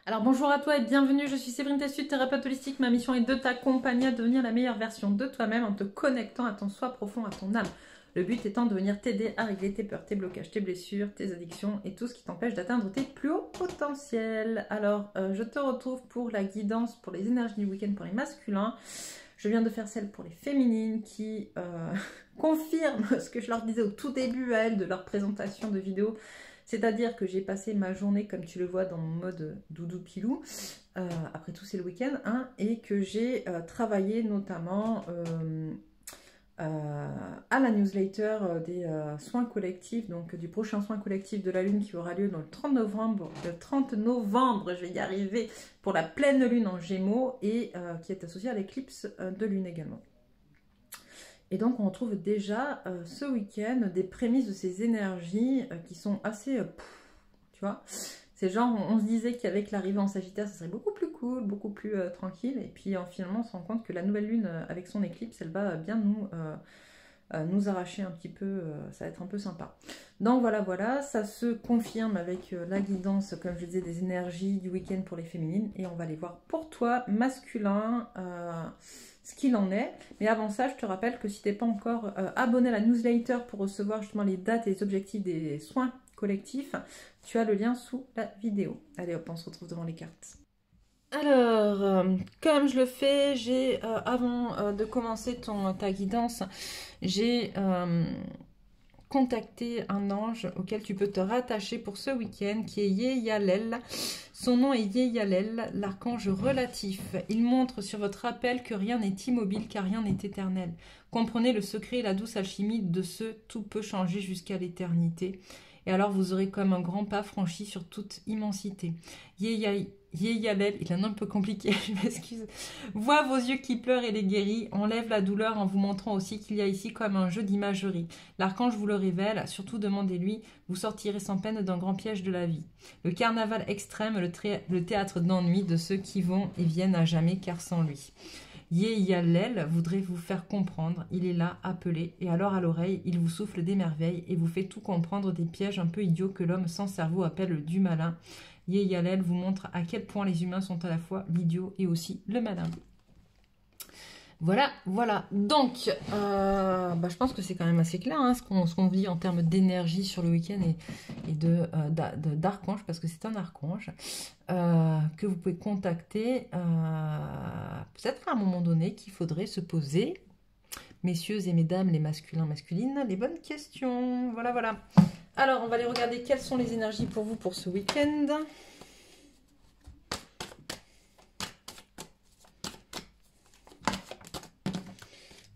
Alors bonjour à toi et bienvenue, je suis Séverine Tessude, thérapeute holistique. Ma mission est de t'accompagner à devenir la meilleure version de toi-même en te connectant à ton soi profond, à ton âme. Le but étant de venir t'aider à régler tes peurs, tes blocages, tes blessures, tes addictions et tout ce qui t'empêche d'atteindre tes plus hauts potentiels. Alors je te retrouve pour la guidance pour les énergies du week-end pour les masculins. Je viens de faire celle pour les féminines qui confirme ce que je leur disais au tout début à elles de leur présentation de vidéo. C'est-à-dire que j'ai passé ma journée, comme tu le vois, dans mon mode doudou pilou. Après tout, c'est le week-end. Hein, et que j'ai travaillé notamment à la newsletter des soins collectifs, donc du prochain soin collectif de la Lune qui aura lieu le 30 novembre. Le 30 novembre, je vais y arriver, pour la pleine Lune en Gémeaux et qui est associée à l'éclipse de Lune également. Et donc on retrouve déjà ce week-end des prémices de ces énergies qui sont assez, tu vois, c'est genre on se disait qu'avec l'arrivée en Sagittaire ça serait beaucoup plus cool, beaucoup plus tranquille, et puis finalement on se rend compte que la nouvelle lune avec son éclipse elle va bien nous arracher un petit peu, ça va être un peu sympa. Donc voilà, ça se confirme avec la guidance, comme je disais, des énergies du week-end pour les féminines, et on va les voir pour toi, masculin, ce qu'il en est. Mais avant ça, je te rappelle que si tu n'es pas encore abonné à la newsletter pour recevoir justement les dates et les objectifs des soins collectifs, tu as le lien sous la vidéo. Allez hop, on se retrouve devant les cartes. Alors, comme je le fais, j'ai avant de commencer ta guidance, j'ai contacté un ange auquel tu peux te rattacher pour ce week-end, qui est Yeyalel. Son nom est Yeyalel, l'archange relatif. Il montre sur votre appel que rien n'est immobile, car rien n'est éternel. Comprenez le secret et la douce alchimie de ce tout peut changer jusqu'à l'éternité. Et alors vous aurez comme un grand pas franchi sur toute immensité. Yeyalel, il a un nom un peu compliqué, je m'excuse. Vois vos yeux qui pleurent et les guérit, enlève la douleur en vous montrant aussi qu'il y a ici comme un jeu d'imagerie. L'archange vous le révèle, surtout demandez-lui, vous sortirez sans peine d'un grand piège de la vie. Le carnaval extrême, le théâtre d'ennui de ceux qui vont et viennent à jamais car sans lui. Yeyalel voudrait vous faire comprendre, il est là, appelé, et alors à l'oreille, il vous souffle des merveilles et vous fait tout comprendre des pièges un peu idiots que l'homme sans cerveau appelle du malin. Yeyalel vous montre à quel point les humains sont à la fois l'idiot et aussi le malin. Voilà. Donc, je pense que c'est quand même assez clair hein, ce qu'on vit en termes d'énergie sur le week-end et d'archange, parce que c'est un archange que vous pouvez contacter. Peut-être à un moment donné qu'il faudrait se poser, messieurs et mesdames, les masculins, masculines, les bonnes questions. Voilà. Alors, on va aller regarder quelles sont les énergies pour vous pour ce week-end.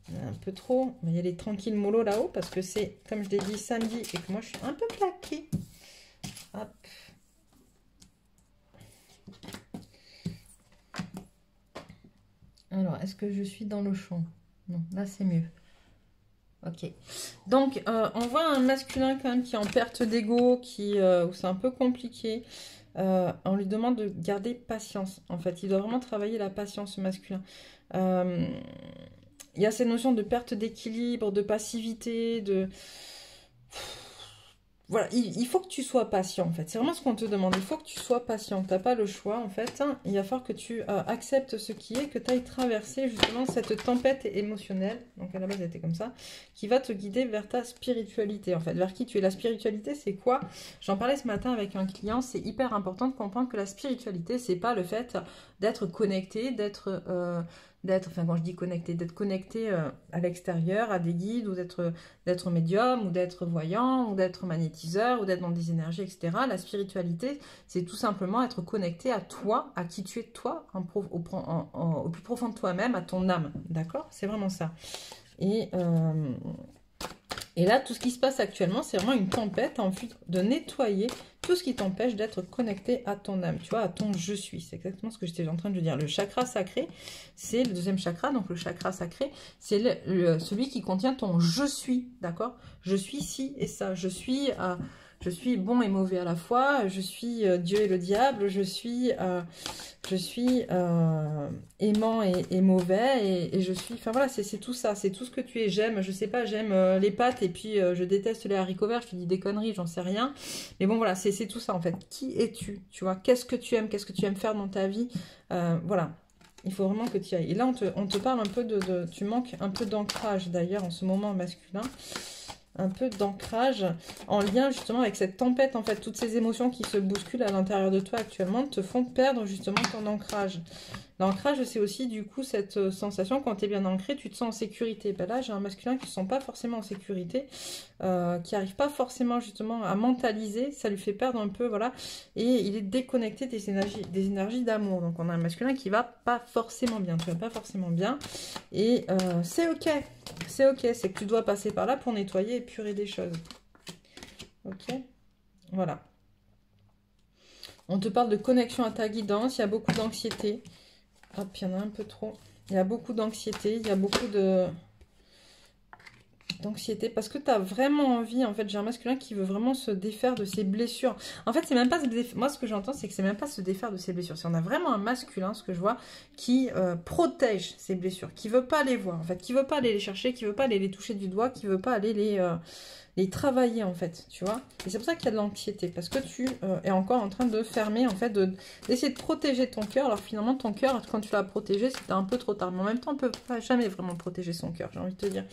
Un peu trop, mais il y a les tranquilles mollo là-haut parce que c'est, comme je l'ai dit, samedi et que moi je suis un peu claquée. Hop. Alors, est-ce que je suis dans le champ? Non, là c'est mieux. Ok. Donc, on voit un masculin quand même qui est en perte d'ego, où c'est un peu compliqué. On lui demande de garder patience. En fait, il doit vraiment travailler la patience, ce masculin. Il y a ces notions de perte d'équilibre, de passivité, Voilà, il faut que tu sois patient, en fait. C'est vraiment ce qu'on te demande. Il faut que tu sois patient. Tu n'as pas le choix, en fait. Il va falloir que tu acceptes ce qui est, que tu ailles traverser, justement, cette tempête émotionnelle. Donc, à la base, elle était comme ça. Qui va te guider vers ta spiritualité, en fait. Vers qui tu es. La spiritualité, c'est quoi? J'en parlais ce matin avec un client. C'est hyper important de comprendre que la spiritualité, c'est pas le fait d'être connecté, quand je dis connecté, d'être connecté à l'extérieur, à des guides, ou d'être médium, ou d'être voyant, ou d'être magnétiseur, ou d'être dans des énergies, etc. La spiritualité, c'est tout simplement être connecté à toi, à qui tu es toi, au plus profond de toi-même, à ton âme, d'accord? C'est vraiment ça. Et là, tout ce qui se passe actuellement, c'est vraiment une tempête en vue de nettoyer tout ce qui t'empêche d'être connecté à ton âme, tu vois, à ton je suis. C'est exactement ce que j'étais en train de dire. Le chakra sacré, c'est le deuxième chakra, donc le chakra sacré, c'est celui qui contient ton je suis, d'accord? Je suis ci et ça, je suis Je suis bon et mauvais à la fois, je suis Dieu et le diable, je suis aimant et mauvais, et je suis... Enfin voilà, c'est tout ça, c'est tout ce que tu es. J'aime, je sais pas, j'aime les pâtes et puis je déteste les haricots verts, je te dis des conneries, j'en sais rien. Mais bon voilà, c'est tout ça en fait. Qui es-tu? Tu vois, qu'est-ce que tu aimes? Qu'est-ce que tu aimes faire dans ta vie? Voilà. Il faut vraiment que tu y ailles. Et là, on te parle un peu tu manques un peu d'ancrage, d'ailleurs, en ce moment masculin. Un peu d'ancrage en lien, justement, avec cette tempête, en fait. Toutes ces émotions qui se bousculent à l'intérieur de toi actuellement te font perdre, justement, ton ancrage. L'ancrage, c'est aussi, du coup, cette sensation, quand tu es bien ancré, tu te sens en sécurité. Ben là, j'ai un masculin qui ne se sent pas forcément en sécurité, qui n'arrive pas forcément, justement, à mentaliser. Ça lui fait perdre un peu, voilà. Et il est déconnecté des énergies d'amour. Donc, on a un masculin qui va pas forcément bien. Tu vas pas forcément bien. Et c'est OK. C'est OK. C'est que tu dois passer par là pour nettoyer et épurer des choses. OK? Voilà. On te parle de connexion à ta guidance. Il y a beaucoup d'anxiété. Hop, il y en a un peu trop. Il y a beaucoup d'anxiété, il y a beaucoup d'anxiété parce que tu as vraiment envie, en fait, j'ai un masculin qui veut vraiment se défaire de ses blessures. En fait, c'est même pas se défaire. Moi, ce que j'entends, c'est que c'est même pas se défaire de ses blessures. Si on a vraiment un masculin, ce que je vois, qui protège ses blessures, qui veut pas les voir, en fait, qui veut pas aller les chercher, qui veut pas aller les toucher du doigt, qui veut pas aller les travailler, en fait, tu vois. Et c'est pour ça qu'il y a de l'anxiété, parce que tu es encore en train de fermer, en fait, d'essayer de protéger ton cœur. Alors finalement, ton cœur, quand tu l'as protégé, c'était un peu trop tard. Mais en même temps, on ne peut pas jamais vraiment protéger son cœur, j'ai envie de te dire.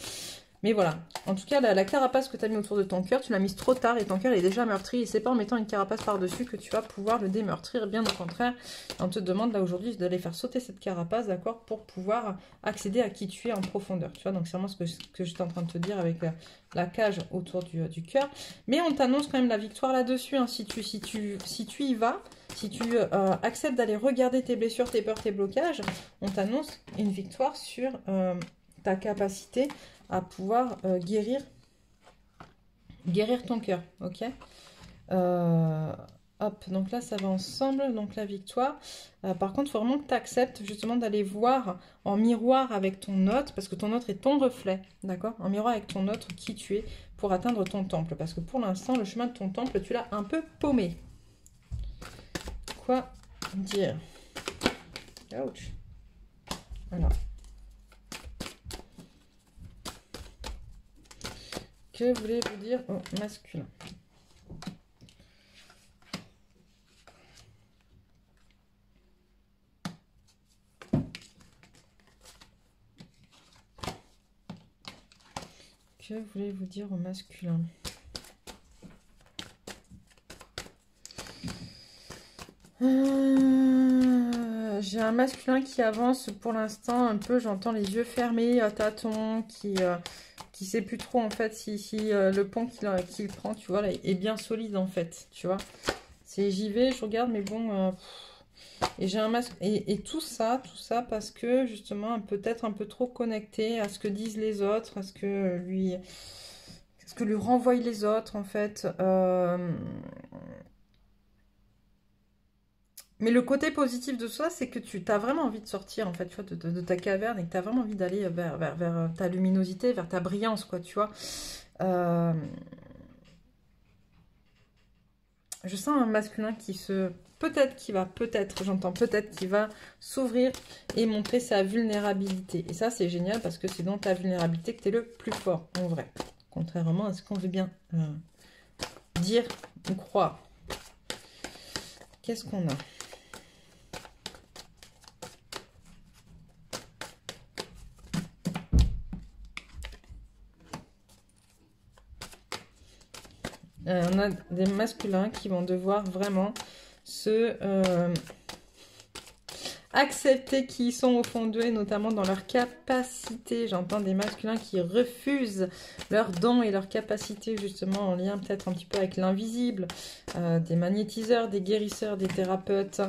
Mais voilà, en tout cas, la carapace que tu as mis autour de ton cœur, tu l'as mise trop tard et ton cœur est déjà meurtri. Et c'est pas en mettant une carapace par-dessus que tu vas pouvoir le démeurtrir. Bien au contraire, on te demande là aujourd'hui d'aller faire sauter cette carapace, d'accord, pour pouvoir accéder à qui tu es en profondeur. Tu vois, donc c'est vraiment ce que j'étais en train de te dire avec la cage autour du cœur. Mais on t'annonce quand même la victoire là-dessus, hein, si tu y vas. Si tu acceptes d'aller regarder tes blessures, tes peurs, tes blocages, on t'annonce une victoire sur ta capacité à pouvoir guérir ton cœur, ok. Hop, donc là, ça va ensemble, donc la victoire. Par contre, il faut vraiment que tu acceptes justement d'aller voir en miroir avec ton autre, parce que ton autre est ton reflet, d'accord. En miroir avec ton autre, qui tu es, pour atteindre ton temple. Parce que pour l'instant, le chemin de ton temple, tu l'as un peu paumé. Quoi dire? Ouch. Alors. Que voulez-vous dire au masculin? Que voulez-vous dire au masculin? J'ai un masculin qui avance pour l'instant un peu, j'entends les yeux fermés, à tâtons, qui sait plus trop en fait si le pont qu'il prend, tu vois, là, est bien solide en fait, tu vois. C'est j'y vais, je regarde, mais bon, et j'ai un masque, et tout ça parce que justement, peut-être un peu trop connecté à ce que disent les autres, à ce que lui renvoient les autres en fait. Mais le côté positif de ça, c'est que tu as vraiment envie de sortir, en fait, tu vois, de ta caverne et que tu as vraiment envie d'aller vers ta luminosité, vers ta brillance, quoi, tu vois. Je sens un masculin qui j'entends peut-être, qui va s'ouvrir et montrer sa vulnérabilité. Et ça, c'est génial parce que c'est dans ta vulnérabilité que tu es le plus fort, en vrai. Contrairement à ce qu'on veut bien dire ou croire. Qu'est-ce qu'on a ? On a des masculins qui vont devoir vraiment se accepter qui ils sont au fond d'eux, et notamment dans leur capacité. J'entends des masculins qui refusent leurs dons et leurs capacités, justement en lien peut-être un petit peu avec l'invisible. Des magnétiseurs, des guérisseurs, des thérapeutes,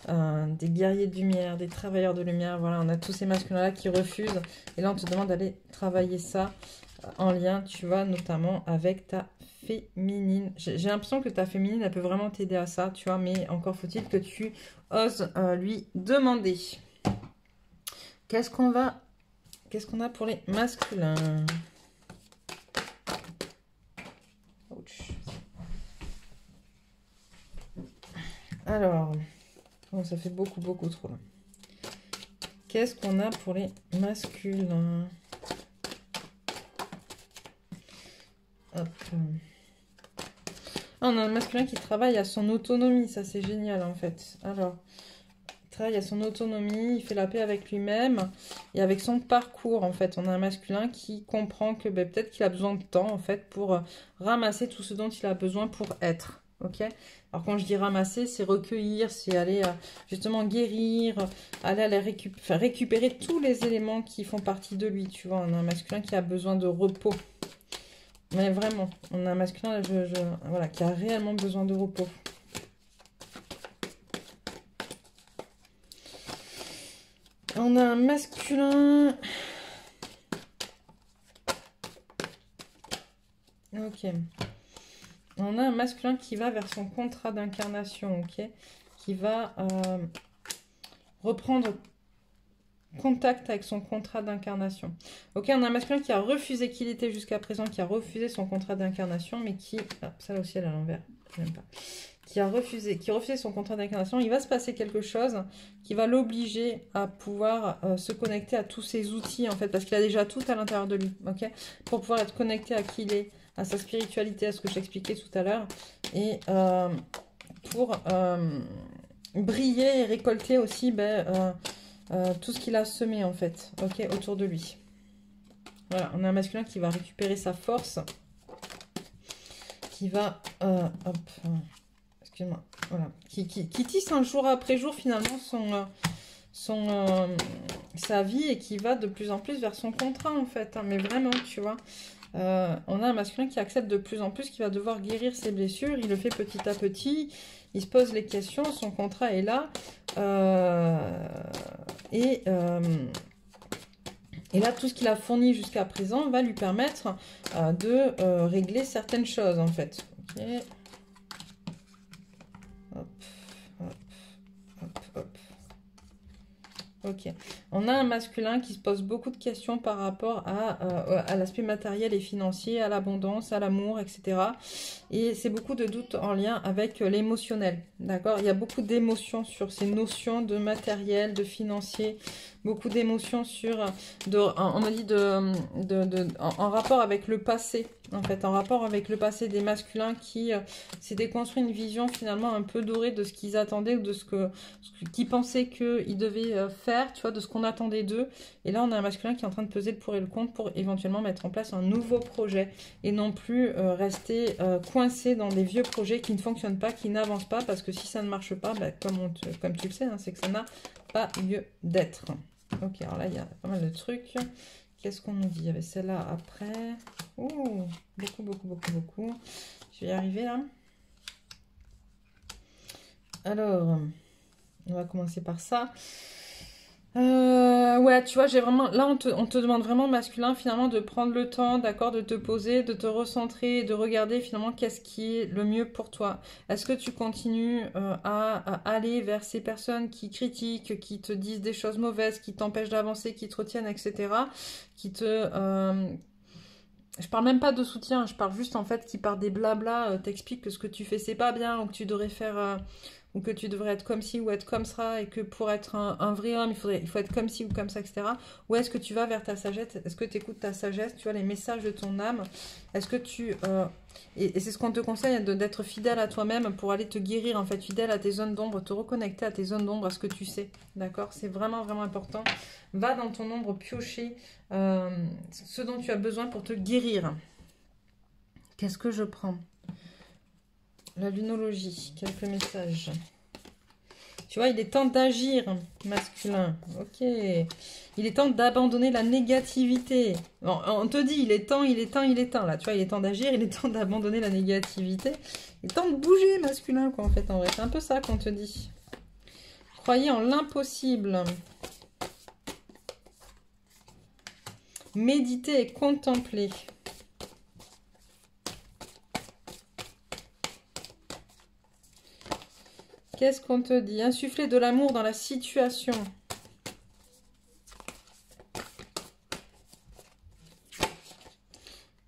des guerriers de lumière, des travailleurs de lumière. Voilà, on a tous ces masculins-là qui refusent. Et là, on te demande d'aller travailler ça en lien, tu vois, notamment avec ta féminine. J'ai l'impression que ta féminine, elle peut vraiment t'aider à ça, tu vois, mais encore faut-il que tu oses lui demander. Qu'est-ce qu'on a pour les masculins? Ouch. Alors, oh, ça fait beaucoup, beaucoup trop là. Qu'est-ce qu'on a pour les masculins? Hop. Ah, on a un masculin qui travaille à son autonomie, ça c'est génial en fait. Alors, il travaille à son autonomie, il fait la paix avec lui-même et avec son parcours en fait. On a un masculin qui comprend que ben, peut-être qu'il a besoin de temps en fait pour ramasser tout ce dont il a besoin pour être. Ok? Alors quand je dis ramasser, c'est recueillir, c'est aller justement guérir, aller récupérer tous les éléments qui font partie de lui. Tu vois, on a un masculin qui a besoin de repos. Mais vraiment, on a un masculin voilà, qui a réellement besoin de repos. On a un masculin... Ok. On a un masculin qui va vers son contrat d'incarnation, ok? Qui va reprendre contact avec son contrat d'incarnation. Ok, on a un masculin qui a refusé qu'il était jusqu'à présent, qui a refusé son contrat d'incarnation, mais qui... Ah, ça là aussi, elle est à l'envers. J'aime pas. Qui refusé son contrat d'incarnation. Il va se passer quelque chose qui va l'obliger à pouvoir se connecter à tous ses outils, en fait, parce qu'il a déjà tout à l'intérieur de lui, ok? Pour pouvoir être connecté à qui il est, à sa spiritualité, à ce que j'expliquais tout à l'heure, et pour briller et récolter aussi tout ce qu'il a semé en fait, ok, autour de lui. Voilà, on a un masculin qui va récupérer sa force, qui va, hop, excuse-moi, voilà, qui tisse un jour après jour finalement sa vie et qui va de plus en plus vers son contrat en fait, hein, mais vraiment, tu vois. On a un masculin qui accepte de plus en plus, qui va devoir guérir ses blessures. Il le fait petit à petit. Il se pose les questions. Son contrat est là. Et là, tout ce qu'il a fourni jusqu'à présent va lui permettre de régler certaines choses, en fait. Okay. Hop, hop, hop, hop. Ok. On a un masculin qui se pose beaucoup de questions par rapport à l'aspect matériel et financier, à l'abondance, à l'amour, etc. Et c'est beaucoup de doutes en lien avec l'émotionnel. D'accord? Il y a beaucoup d'émotions sur ces notions de matériel, de financier, beaucoup d'émotions sur, on me dit en rapport avec le passé. En fait, en rapport avec le passé des masculins qui s'étaient construit une vision finalement un peu dorée de ce qu'ils attendaient ou de ce qu'ils pensaient qu'ils devaient faire, tu vois, de ce qu'on attendait d'eux. Et là, on a un masculin qui est en train de peser le pour et le contre pour éventuellement mettre en place un nouveau projet et non plus rester coincé dans des vieux projets qui ne fonctionnent pas, qui n'avancent pas, parce que si ça ne marche pas, bah, comme tu le sais, hein, c'est que ça n'a pas lieu d'être. Ok, alors là, il y a pas mal de trucs. Qu'est-ce qu'on nous dit? Il y avait celle-là après. Ouh, beaucoup, beaucoup, beaucoup, beaucoup. Je vais y arriver là. Alors, on va commencer par ça. Ouais, tu vois, j'ai vraiment... Là, on te demande vraiment, masculin, finalement, de prendre le temps, d'accord, de te poser, de te recentrer, de regarder, finalement, qu'est-ce qui est le mieux pour toi. Est-ce que tu continues à aller vers ces personnes qui critiquent, qui te disent des choses mauvaises, qui t'empêchent d'avancer, qui te retiennent, etc., qui te... Je parle même pas de soutien, je parle juste, en fait, qui par des blabla t'expliquent que ce que tu fais, c'est pas bien, ou que tu devrais faire... ou que tu devrais être comme ci ou être comme ça, et que pour être un vrai homme, il faut être comme ci ou comme ça, etc. Ou est-ce que tu vas vers ta sagesse? Est-ce que tu écoutes ta sagesse? Tu vois, les messages de ton âme? Est-ce que tu... et c'est ce qu'on te conseille, d'être fidèle à toi-même pour aller te guérir, en fait, fidèle à tes zones d'ombre, te reconnecter à tes zones d'ombre, à ce que tu sais, d'accord? C'est vraiment, vraiment important. Va dans ton ombre piocher ce dont tu as besoin pour te guérir. Qu'est-ce que je prends? La lunologie, quelques messages. Tu vois, il est temps d'agir, masculin. Ok. Il est temps d'abandonner la négativité. Bon, on te dit, il est temps, il est temps, il est temps. Là, tu vois, il est temps d'agir, il est temps d'abandonner la négativité. Il est temps de bouger, masculin, quoi, en fait, en vrai. C'est un peu ça qu'on te dit. Croyez en l'impossible. Méditez et contemplez. Qu'est-ce qu'on te dit? Insuffler de l'amour dans la situation.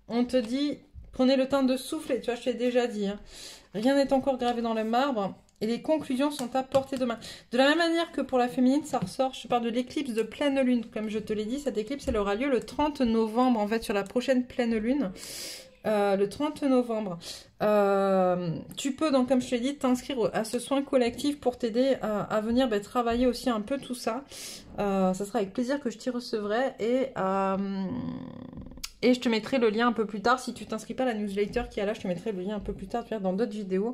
On te dit, prenez le temps de souffler. Tu vois, je t'ai déjà dit. Hein. Rien n'est encore gravé dans le marbre. Et les conclusions sont à portée de main. De la même manière que pour la féminine, ça ressort, je parle de l'éclipse de pleine lune. Comme je te l'ai dit, cette éclipse, elle aura lieu le 30 novembre, en fait, sur la prochaine pleine lune. Le 30 novembre. Tu peux, donc, comme je te l'ai dit, t'inscrire à ce soin collectif pour t'aider à venir travailler aussi un peu tout ça. Ça sera avec plaisir que je t'y recevrai et je te mettrai le lien un peu plus tard. Si tu t'inscris pas à la newsletter qui est là, je te mettrai le lien un peu plus tard dans d'autres vidéos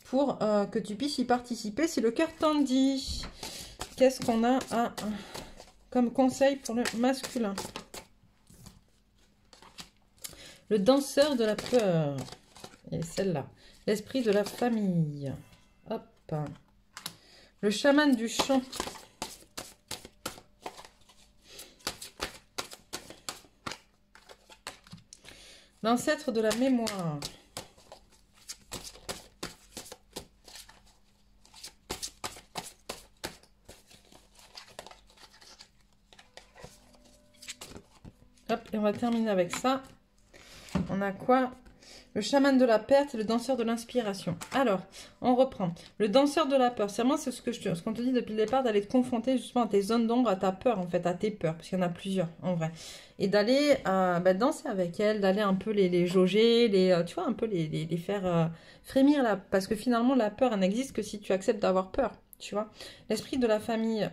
pour que tu puisses y participer si le cœur t'en dit. Qu'est-ce qu'on a comme conseil pour le masculin? Le danseur de la peur. Et celle-là. L'esprit de la famille. Hop. Le chaman du chant. L'ancêtre de la mémoire. Hop, et on va terminer avec ça. On a quoi? Le chaman de la perte et le danseur de l'inspiration. Alors, on reprend. Le danseur de la peur. C'est vraiment ce qu'on te dit depuis le départ, d'aller te confronter justement à tes zones d'ombre, à ta peur en fait, à tes peurs, parce qu'il y en a plusieurs en vrai. Et d'aller danser avec elles, d'aller un peu les jauger, tu vois, un peu les faire frémir là. Parce que finalement, la peur, elle n'existe que si tu acceptes d'avoir peur. Tu vois, l'esprit de la famille,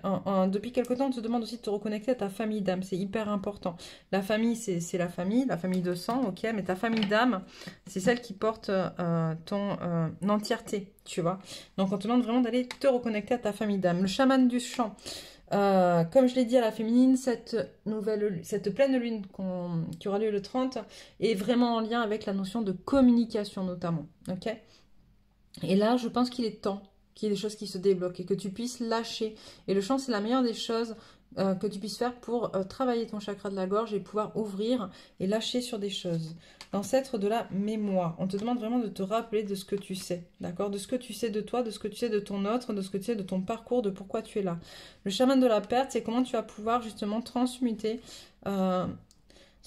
depuis quelque temps, on te demande aussi de te reconnecter à ta famille d'âme, c'est hyper important. La famille, c'est la famille de sang, ok, mais ta famille d'âme, c'est celle qui porte ton entièreté, tu vois. Donc, on te demande vraiment d'aller te reconnecter à ta famille d'âme. Le chaman du chant, comme je l'ai dit à la féminine, cette pleine lune qui aura lieu le 30 est vraiment en lien avec la notion de communication notamment, ok. Et là, je pense qu'il est temps qu'il y ait des choses qui se débloquent et que tu puisses lâcher. Et le chant, c'est la meilleure des choses que tu puisses faire pour travailler ton chakra de la gorge et pouvoir ouvrir et lâcher sur des choses. L'ancêtre de la mémoire. On te demande vraiment de te rappeler de ce que tu sais, d'accord? De ce que tu sais de toi, de ce que tu sais de ton autre, de ce que tu sais de ton parcours, de pourquoi tu es là. Le chaman de la perte, c'est comment tu vas pouvoir justement transmuter ce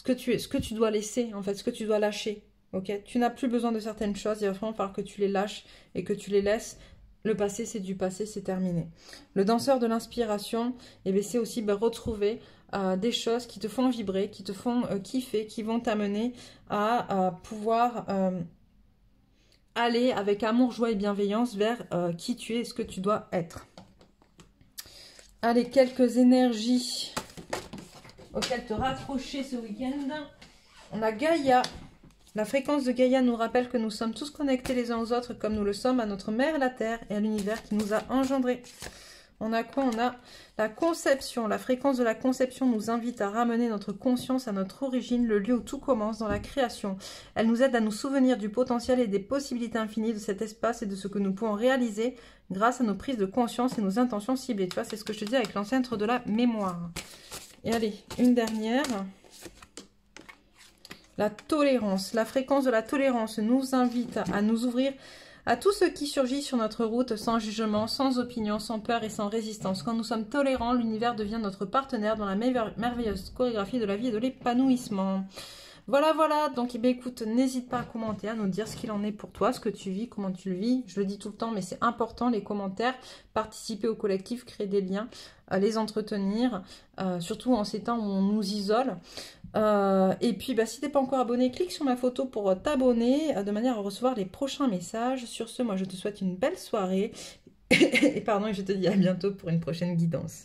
que tu dois laisser, en fait, ce que tu dois lâcher. Ok? Tu n'as plus besoin de certaines choses, il va vraiment falloir que tu les lâches et que tu les laisses. Le passé, c'est du passé, c'est terminé. Le danseur de l'inspiration, c'est aussi retrouver des choses qui te font vibrer, qui te font kiffer, qui vont t'amener à pouvoir aller avec amour, joie et bienveillance vers qui tu es et ce que tu dois être. Allez, quelques énergies auxquelles te raccrocher ce week-end. On a Gaïa. La fréquence de Gaïa nous rappelle que nous sommes tous connectés les uns aux autres comme nous le sommes à notre mère, la Terre, et à l'univers qui nous a engendrés. On a quoi? On a la conception. La fréquence de la conception nous invite à ramener notre conscience à notre origine, le lieu où tout commence, dans la création. Elle nous aide à nous souvenir du potentiel et des possibilités infinies de cet espace et de ce que nous pouvons réaliser grâce à nos prises de conscience et nos intentions ciblées. Tu vois, c'est ce que je te dis avec l'ancêtre de la mémoire. Et allez, une dernière. La tolérance. La fréquence de la tolérance nous invite à nous ouvrir à tout ce qui surgit sur notre route sans jugement, sans opinion, sans peur et sans résistance. Quand nous sommes tolérants, l'univers devient notre partenaire dans la merveilleuse chorégraphie de la vie et de l'épanouissement. Voilà, voilà. Donc, écoute, n'hésite pas à commenter, à nous dire ce qu'il en est pour toi, ce que tu vis, comment tu le vis. Je le dis tout le temps, mais c'est important, les commentaires. Participer au collectif, créer des liens, les entretenir, surtout en ces temps où on nous isole. Et puis, si tu n'es pas encore abonné, clique sur ma photo pour t'abonner de manière à recevoir les prochains messages. Sur ce, moi, je te souhaite une belle soirée. Et pardon, je te dis à bientôt pour une prochaine guidance.